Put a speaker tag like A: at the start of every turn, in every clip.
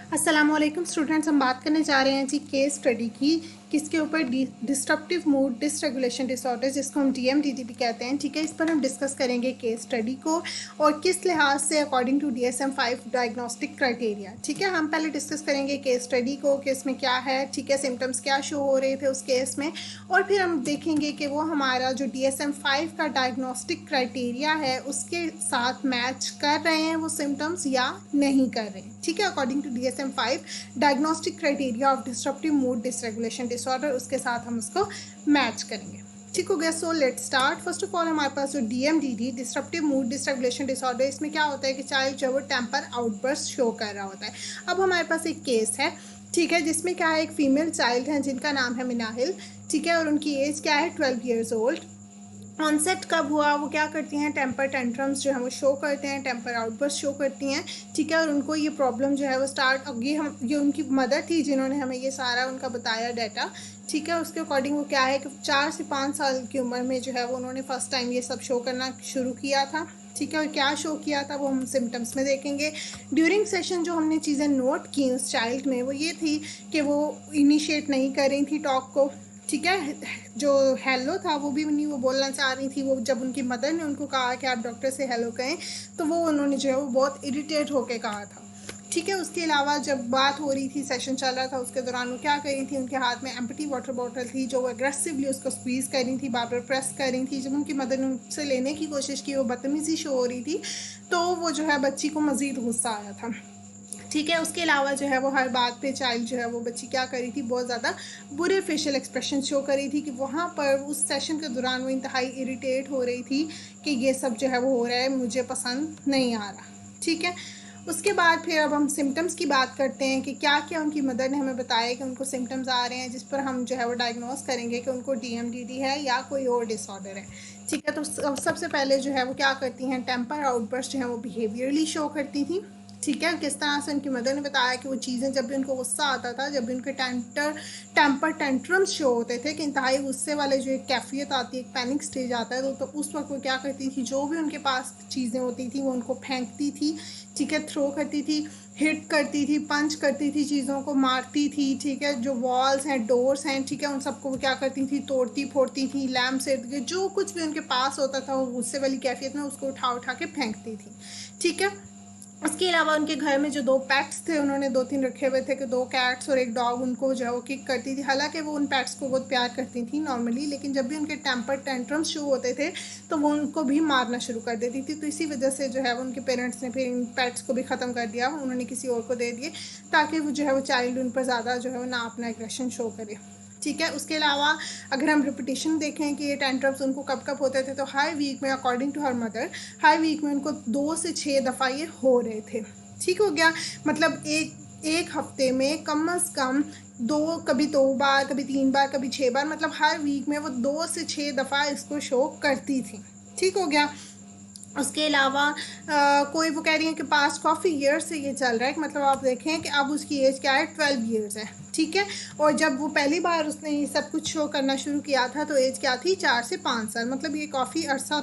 A: अस्सलामुअलैकुम स्टूडेंट्स, हम बात करने जा रहे हैं जी केस स्टडी की। किसके ऊपर? डिस्ट्रप्टिव मूड डिसरेगुलेशन डिसऑर्डर, जिसको हम डीएमडीडी भी कहते हैं। ठीक है, इस पर हम डिस्कस करेंगे केस स्टडी को और किस लिहाज से according to DSM-5 diagnostic criteria. ठीक है, हम पहले डिस्कस करेंगे केस स्टडी को कि इसमें क्या है, ठीक है, सिम्टम्स क्या शो हो रहे थे उस केस में, और फिर हम देखेंगे कि वो हमारा जो DSM-5 का डायग्नोस्टिक क्राइटेरिया है उसके साथ मैच कर रहे हैं वो सिम्टम्स या नहीं कर रहे हैं। ठीक है, according to DSM-5 diagnostic criteria of disruptive mood dysregulation disorder, उसके साथ हम उसको मैच करेंगे। ठीक हो गया। So let start. First of all हमारे पास जो DMDD disruptive mood dysregulation disorder, इसमें क्या होता है कि चाइल्ड जो है वो टेम्पर आउटबर्स्ट शो कर रहा होता है। अब हमारे पास एक केस है, ठीक है, जिसमें क्या है, एक फीमेल चाइल्ड है जिनका नाम है मिनाहिल। ठीक है, और उनकी एज क्या है, 12 ईयर्स ओल्ड। ऑनसेट कब हुआ, वो क्या करती हैं, टेम्पर टेंट्रम्स जो है वो शो करते हैं, टेम्पर आउटबर्स्ट शो करती हैं। ठीक है, और उनको ये प्रॉब्लम जो है वो स्टार्ट, ये उनकी मदर थी जिन्होंने हमें ये सारा उनका बताया डाटा। ठीक है, उसके अकॉर्डिंग वो क्या है कि 4 से 5 साल की उम्र में जो है वो उन्होंने फर्स्ट टाइम ये सब शो करना शुरू किया था। ठीक है, और क्या शो किया था वो हम सिम्टम्स में देखेंगे। ड्यूरिंग सेशन जो हमने चीज़ें नोट की उस चाइल्ड में वो ये थी कि वो इनिशिएट नहीं कर रही थी टॉक को। ठीक है, जो हेलो था वो भी नहीं वो बोलना चाह रही थी। वो जब उनकी मदर ने उनको कहा कि आप डॉक्टर से हेलो कहें तो वो उन्होंने जो है वो बहुत इरिटेट होकर कहा था। ठीक है, उसके अलावा जब बात हो रही थी, सेशन चल रहा था, उसके दौरान वो क्या कर रही थी, उनके हाथ में एम्प्टी वाटर बॉटल थी जो वो एग्रेसिवली उसको स्क्वीज़ कर रही थी, बार बार प्रेस कर रही थी। जब उनकी मदर ने उनसे लेने की कोशिश की, वो बदतमीज़ी शो हो रही थी, तो वो जो है बच्ची को मज़ीद गुस्सा आया था। ठीक है, उसके अलावा जो है वो हर बात पे चाइल्ड जो है वो बच्ची क्या करी थी, बहुत ज़्यादा बुरे फेशियल एक्सप्रेशन शो करी थी कि वहाँ पर उस सेशन के दौरान वो इंतहाई इरिटेट हो रही थी कि ये सब जो है वो हो रहा है, मुझे पसंद नहीं आ रहा। ठीक है, उसके बाद फिर अब हम सिम्टम्स की बात करते हैं कि क्या क्या उनकी मदर ने हमें बताया कि उनको सिम्टम्स आ रहे हैं, जिस पर हम जो है वो डायग्नोस करेंगे कि उनको DMDD है या कोई और डिसऑर्डर है। ठीक है, तो सबसे पहले जो है वो क्या करती हैं, टेम्पर आउटबर्स्ट जो है वो बिहेवियरली शो करती थी। ठीक है, किस तरह से उनकी मदर ने बताया कि वो चीज़ें जब भी उनको गुस्सा आता था, जब भी उनके टेम्पर टेंट्रम्स शो होते थे कि इंतहाई गुस्से वाले जो एक कैफियत आती है, एक पैनिक स्टेज आता है, तो उस वक्त वो क्या करती थी, जो भी उनके पास चीज़ें होती थी वो उनको फेंकती थी। ठीक है, थ्रो करती थी, हिट करती थी, पंच करती थी, चीज़ों को मारती थी। ठीक है, जो वॉल्स हैं, डोर्स हैं, ठीक है, उन सबको वो क्या करती थी, तोड़ती फोड़ती थी, लैम्प से जो कुछ भी उनके पास होता था वो गुस्से वाली कैफियत में उसको उठा उठा के फेंकती थी। ठीक है, उसके अलावा उनके घर में जो 2 पेट्स थे, उन्होंने 2-3 रखे हुए थे कि 2 कैट्स और एक डॉग, उनको जो है वो किक करती थी। हालांकि वो उन पेट्स को बहुत प्यार करती थी नॉर्मली, लेकिन जब भी उनके टेम्पर टेंट्रम्स शुरू होते थे तो वो उनको भी मारना शुरू कर देती थी। तो इसी वजह से जो है वो उनके पेरेंट्स ने फिर इन पेट्स को भी ख़त्म कर दिया, उन्होंने किसी और को दे दिए ताकि वो जो है वो चाइल्ड उन पर ज़्यादा जो है वो ना अपना एग्रेशन शो करे। ठीक है, उसके अलावा अगर हम रिपीटिशन देखें कि ये टेंट्रम्स उनको कब कब होते थे, तो हर वीक में अकॉर्डिंग टू हर मदर हर वीक में उनको 2 से 6 दफ़ा ये हो रहे थे। ठीक हो गया, मतलब एक हफ्ते में कम अज़ कम 2, कभी 2 बार, कभी 3 बार, कभी 6 बार, मतलब हर वीक में वो 2 से 6 दफ़ा इसको शो करती थी। ठीक हो गया। उसके अलावा कोई वो कह रही है कि पास्ट काफ़ी ईयर्स से ये चल रहा है, मतलब आप देखें कि अब उसकी एज क्या है, 12 ईयर्स है। ठीक है, और जब वो पहली बार उसने ये सब कुछ शो करना शुरू किया था तो एज क्या थी, 4 से 5 साल, मतलब ये काफ़ी अरसा,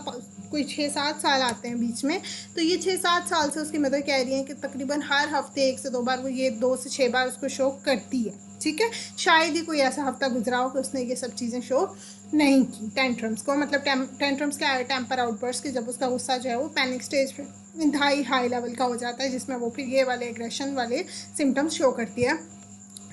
A: कोई 6-7 साल आते हैं बीच में। तो ये 6-7 साल से उसकी मदर कह रही है कि तकरीबन हर हफ्ते 1 से 2 बार वो ये 2 से 6 बार उसको शो करती है। ठीक है, शायद ही कोई ऐसा हफ्ता गुजरा हो कि उसने ये सब चीज़ें शो नहीं की टेंट्रम्स को। मतलब टेंट्रम्स क्या है, टेम्पर आउटबर्स्ट के, जब उसका गुस्सा जो है वो पैनिक स्टेज पे इंतहाई हाई लेवल का हो जाता है, जिसमें वो फिर ये वाले एग्रेशन वाले सिम्टम्स शो करती है।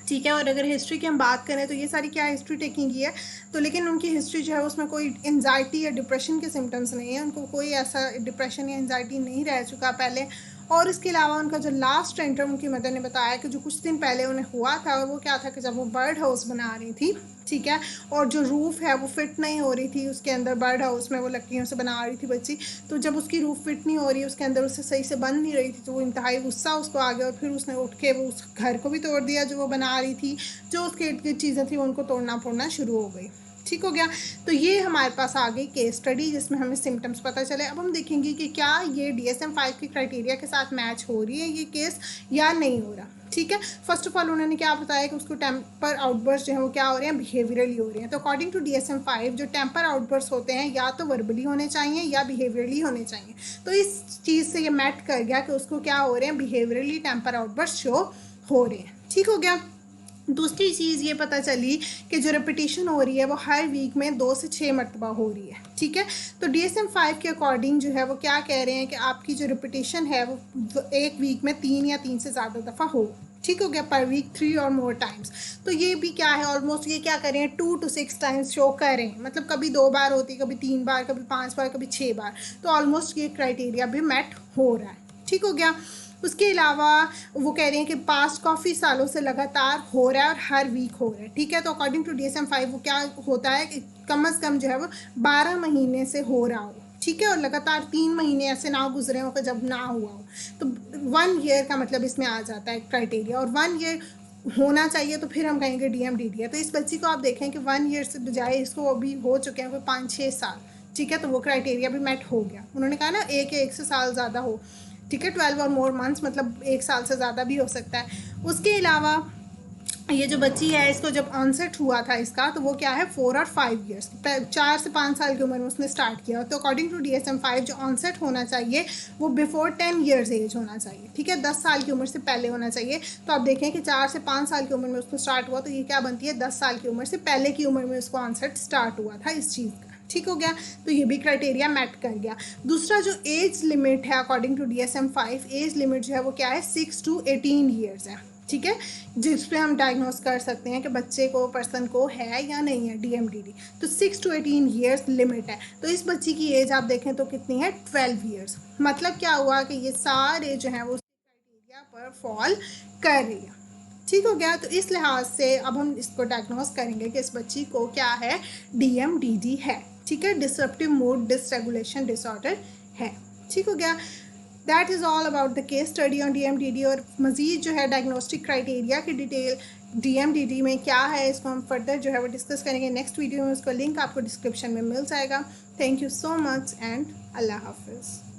A: ठीक है, और अगर हिस्ट्री की हम बात करें तो ये सारी क्या हिस्ट्री टेकिंग की है, तो लेकिन उनकी हिस्ट्री जो है उसमें कोई एंजाइटी या डिप्रेशन के सिम्टम्स नहीं है, उनको कोई ऐसा डिप्रेशन या एंजाइटी नहीं रह चुका पहले। और इसके अलावा उनका जो लास्ट टेंट्रम उनकी मदर ने बताया कि जो कुछ दिन पहले उन्हें हुआ था, और वो क्या था कि जब वो बर्ड हाउस बना रही थी, ठीक है, और जो रूफ़ है वो फिट नहीं हो रही थी उसके अंदर, बर्ड हाउस में वो लकड़ियों से बना रही थी बच्ची, तो जब उसकी रूफ़ फिट नहीं हो रही, उसके अंदर उससे सही से बन नहीं रही थी, तो वो इंतहाई गुस्सा उसको आ गया और फिर उसने उठ के वो उस घर को भी तोड़ दिया जो वो बना रही थी, जो उसके इर्द गिर्द चीज़ें थी उनको तोड़ना फोड़ना शुरू हो गई। ठीक हो गया, तो ये हमारे पास आ गई केस स्टडी जिसमें हमें सिम्टम्स पता चले। अब हम देखेंगे कि क्या ये DSM-5 के क्राइटेरिया के साथ मैच हो रही है ये केस या नहीं हो रहा। ठीक है, फर्स्ट ऑफ ऑल उन्होंने क्या बताया कि उसको टेम्पर आउटबर्स्ट जो है वो क्या हो रहे हैं, बिहेवियरली हो रहे हैं। तो अकॉर्डिंग टू DSM-5 जो टेम्पर आउटबर्स्ट होते हैं या तो वर्बली होने चाहिए या बिहेवियरली होने चाहिए। तो इस चीज़ से ये मैट कर गया कि उसको क्या हो रहे हैं, बिहेवियरली टेम्पर आउटबर्स्ट शो हो रहे हैं। ठीक हो गया। दूसरी चीज़ ये पता चली कि जो रिपीटिशन हो रही है वो हर वीक में 2 से 6 मरतबा हो रही है। ठीक है, तो DSM-5 के अकॉर्डिंग जो है वो क्या कह रहे हैं कि आपकी जो रिपीटिशन है वो एक वीक में 3 या 3 से ज़्यादा दफ़ा हो। ठीक हो गया, पर वीक 3 और मोर टाइम्स। तो ये भी क्या है, ऑलमोस्ट ये क्या करें 2 to 6 टाइम्स शो करें, मतलब कभी 2 बार होती, कभी 3 बार, कभी 5 बार, कभी 6 बार। तो ऑलमोस्ट ये क्राइटेरिया भी मेट हो रहा है। ठीक हो गया। उसके अलावा वो कह रहे हैं कि पास्ट काफ़ी सालों से लगातार हो रहा है और हर वीक हो रहा है। ठीक है, तो अकॉर्डिंग टू DSM-5 वो क्या होता है कि कम अज़ कम जो है वो 12 महीने से हो रहा हो। ठीक है, और लगातार 3 महीने ऐसे ना गुजरे हो कि जब ना हुआ हो, तो 1 ईयर का मतलब इसमें आ जाता है क्राइटेरिया, और 1 ईयर होना चाहिए तो फिर हम कहेंगे DMDD है। तो इस बच्ची को आप देखें कि 1 ईयर से बजाय इसको अभी हो चुके हैं कोई 5-6 साल। ठीक है, तो वो क्राइटेरिया भी मेट हो गया। उन्होंने कहा ना एक या एक से साल ज़्यादा हो। ठीक है, 12 और मोर मंथ्स, मतलब 1 साल से ज़्यादा भी हो सकता है। उसके अलावा ये जो बच्ची है इसको जब ऑनसेट हुआ था इसका, तो वो क्या है 4 और 5 ईयर्स, 4 से 5 साल की उम्र में उसने स्टार्ट किया। तो अकॉर्डिंग टू DSM-5 जो ऑनसेट होना चाहिए वो बिफोर 10 ईयर्स एज होना चाहिए। ठीक है, 10 साल की उम्र से पहले होना चाहिए। तो आप देखें कि 4 से 5 साल की उम्र में उसको स्टार्ट हुआ, तो ये क्या बनती है 10 साल की उम्र से पहले की उम्र में उसको ऑनसेट स्टार्ट हुआ था इस चीज़ का। ठीक हो गया, तो ये भी क्राइटेरिया मैट कर गया। दूसरा जो एज लिमिट है according to DSM-5, age limit जो है वो क्या है 6 to 18 ईयर्स है। ठीक है, जिस पे हम डायग्नोस कर सकते हैं कि बच्चे को, पर्सन को है या नहीं है DMDD। तो 6 to 18 ईयर्स लिमिट है। तो इस बच्ची की एज आप देखें तो कितनी है 12 ईयर्स। मतलब क्या हुआ कि ये सारे जो हैं वो क्राइटेरिया पर फॉल कर रही है। ठीक हो गया, तो इस लिहाज से अब हम इसको डायग्नोस करेंगे कि इस बच्ची को क्या है DMDD है। ठीक है, डिसरप्टिव मूड डिसरेगुलेशन डिसऑर्डर है। ठीक हो गया, that is all about the case study on DMDD। और मज़ीद जो है डायग्नोस्टिक क्राइटेरिया की डिटेल DMDD में क्या है इसको हम फर्दर जो है वो डिस्कस करेंगे नेक्स्ट वीडियो में। उसका लिंक आपको डिस्क्रिप्शन में मिल जाएगा। Thank you so much and अल्लाह हाफिज़।